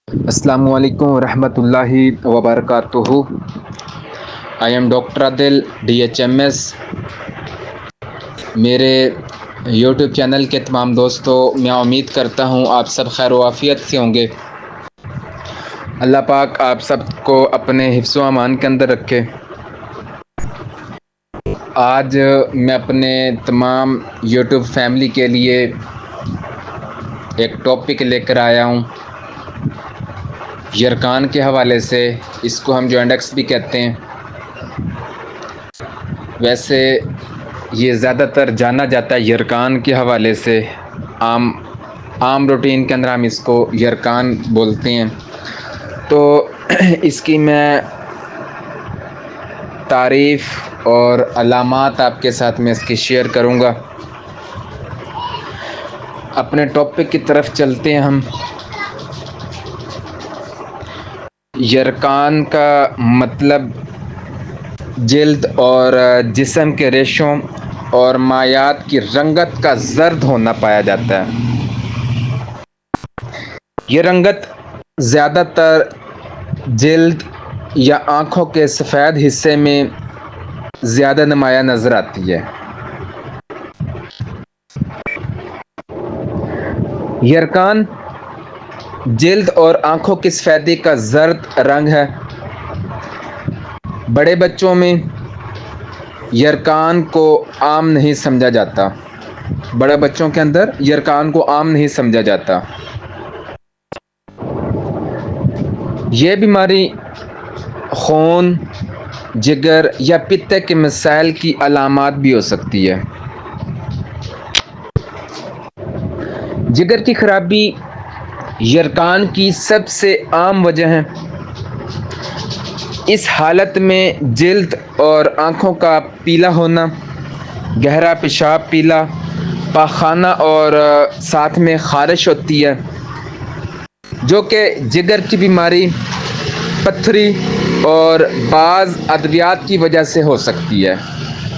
अस्सलामु अलैकुम रहमतुल्लाहि व बरकातुहू। I am doctor Adil DHMS। मेरे यूट्यूब चैनल के तमाम दोस्तों, मैं उम्मीद करता हूँ आप सब खैर वाफियत से होंगे। अल्लाह पाक आप सबको अपने हिफ्ज़ व अमान के अंदर रखे। आज मैं अपने तमाम यूट्यूब फैमिली के लिए एक टॉपिक लेकर आया हूँ यरकान के हवाले से। इसको हम जोइंडेक्स भी कहते हैं। वैसे ये ज़्यादातर जाना जाता है यरकान के हवाले से। आम आम रूटीन के अंदर हम इसको यरकान बोलते हैं। तो इसकी मैं तारीफ़ और अलामात आपके साथ में इसकी शेयर करूँगा। अपने टॉपिक की तरफ चलते हैं हम। यरकान का मतलब जिल्द और जिस्म के रेशों और मायात की रंगत का जर्द होना पाया जाता है। ये रंगत ज़्यादातर जिल्द या आँखों के सफ़ेद हिस्से में ज़्यादा नुमाया नज़र आती है। यरकान जिल्द और आँखों की सफ़ेदी का जर्द रंग है। बड़े बच्चों में यरकान को आम नहीं समझा जाता। बड़े बच्चों के अंदर यरकान को आम नहीं समझा जाता। ये बीमारी खून, जिगर या पित्त के मसाइल की अलामत भी हो सकती है। जिगर की खराबी यरकान की सबसे आम वजह है। इस हालत में जिल्द और आँखों का पीला होना, गहरा पेशाब पीला, पाखाना और साथ में ख़ारिश होती है, जो कि जिगर की बीमारी, पत्थरी और बाज़ अद्वियात की वजह से हो सकती है।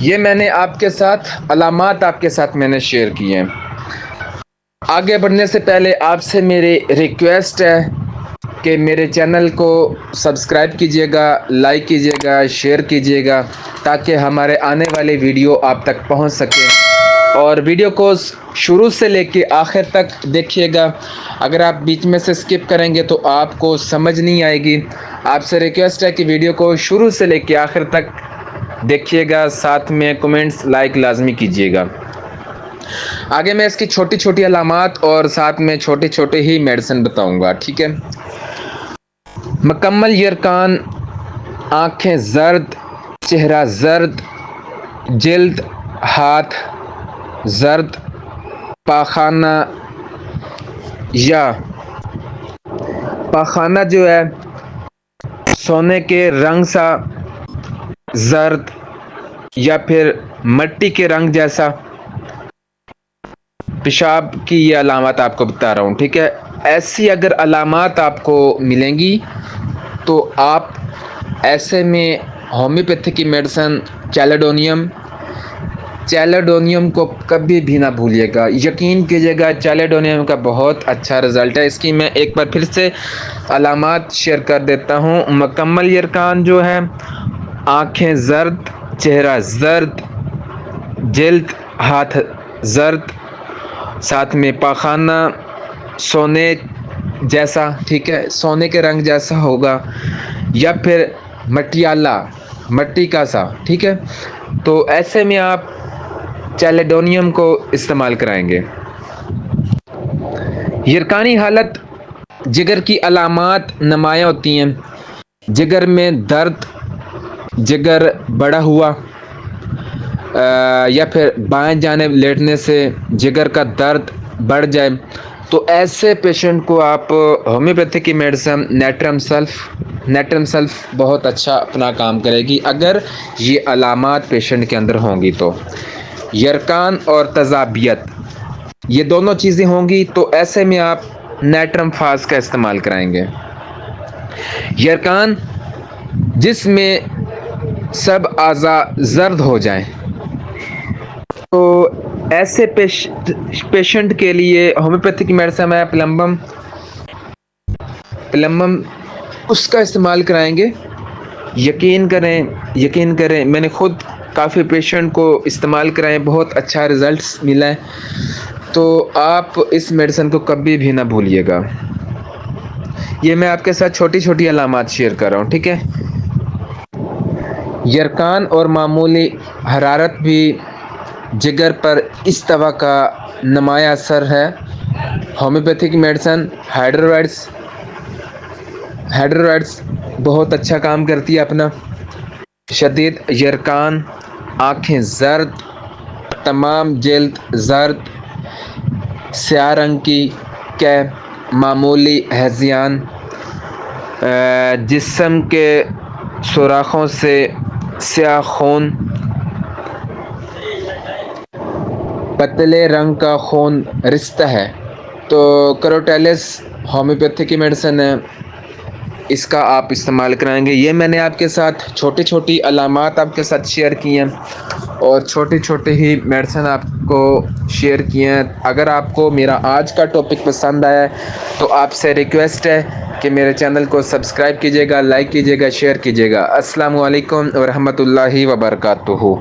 ये मैंने आपके साथ अलामात आपके साथ मैंने शेयर किए हैं। आगे बढ़ने से पहले आपसे मेरी रिक्वेस्ट है कि मेरे चैनल को सब्सक्राइब कीजिएगा, लाइक कीजिएगा, शेयर कीजिएगा, ताकि हमारे आने वाले वीडियो आप तक पहुंच सके। और वीडियो को शुरू से लेके आखिर तक देखिएगा। अगर आप बीच में से स्किप करेंगे तो आपको समझ नहीं आएगी। आपसे रिक्वेस्ट है कि वीडियो को शुरू से लेके आखिर तक देखिएगा, साथ में कमेंट्स लाइक लाजमी कीजिएगा। आगे मैं इसकी छोटी छोटी अलामात और साथ में छोटे छोटे ही मेडिसिन बताऊंगा, ठीक है। मुकम्मल यरकान: आँखें जर्द, चेहरा जर्द, जिल्द हाथ जर्द, पाखाना या पाखाना जो है सोने के रंग सा जर्द या फिर मिट्टी के रंग जैसा। पेशाब की ये अलामत आपको बता रहा हूँ, ठीक है। ऐसी अगर अलामत आपको मिलेंगी तो आप ऐसे में होम्योपैथी की मेडिसिन चैलेडोनियम को कभी भी ना भूलिएगा। यकीन कीजिएगा, चैलेडोनियम का बहुत अच्छा रिज़ल्ट है। इसकी मैं एक बार फिर से अलामत शेयर कर देता हूँ। मुकम्मल यरकान जो है: आँखें जर्द, चेहरा जर्द, जिल्द हाथ जर्द, साथ में पाखाना सोने जैसा, ठीक है, सोने के रंग जैसा होगा, या फिर मटियाला, मट्टी का सा, ठीक है। तो ऐसे में आप चैलेडोनियम को इस्तेमाल कराएंगे। यरकानी हालत: जिगर की अलामत नुमायाँ होती हैं। जिगर में दर्द, जिगर बड़ा हुआ, या फिर बाएं जानिब लेटने से जिगर का दर्द बढ़ जाए, तो ऐसे पेशेंट को आप होम्योपैथी की मेडिसिन नेट्रम सल्फ बहुत अच्छा अपना काम करेगी अगर ये अलामत पेशेंट के अंदर होंगी। तो यरकान और तज़ाबियत ये दोनों चीज़ें होंगी तो ऐसे में आप नेट्रम फास का इस्तेमाल कराएंगे। यरकान जिसमें सब आज़ा जर्द हो जाएं, तो ऐसे पेशेंट के लिए होम्योपैथिक मेडिसिन है प्लम्बम प्लम्बम उसका इस्तेमाल कराएंगे। यकीन करें मैंने खुद काफ़ी पेशेंट को इस्तेमाल कराए, बहुत अच्छा रिज़ल्ट्स मिला है। तो आप इस मेडिसिन को कभी भी ना भूलिएगा। ये मैं आपके साथ छोटी छोटी अलामात शेयर कर रहा हूँ, ठीक है। यरकान और मामूली हरारत भी जिगर पर इस दवा का नुमाया असर है। होम्योपैथिक मेडिसिन हाइड्रोराइड्स बहुत अच्छा काम करती है अपना। शदीद यरकान, आँखें जर्द, तमाम जल्द जर्द, स्याह रंग की कै, मामूली हैज़ियान, जिस्म के सुराखों से स्याह खून, पतले रंग का खून रिश्ता है। तो करोटेलिस होम्योपैथी की मेडिसिन है, इसका आप इस्तेमाल कराएंगे। ये मैंने आपके साथ छोटी छोटी अलामात आपके साथ शेयर की हैं और छोटे छोटे ही मेडिसिन आपको शेयर किए हैं। अगर आपको मेरा आज का टॉपिक पसंद आया है तो आपसे रिक्वेस्ट है कि मेरे चैनल को सब्सक्राइब कीजिएगा, लाइक कीजिएगा, शेयर कीजिएगा। अस्सलामु अलैकुम व रहमतुल्लाहि व बरकातुहू।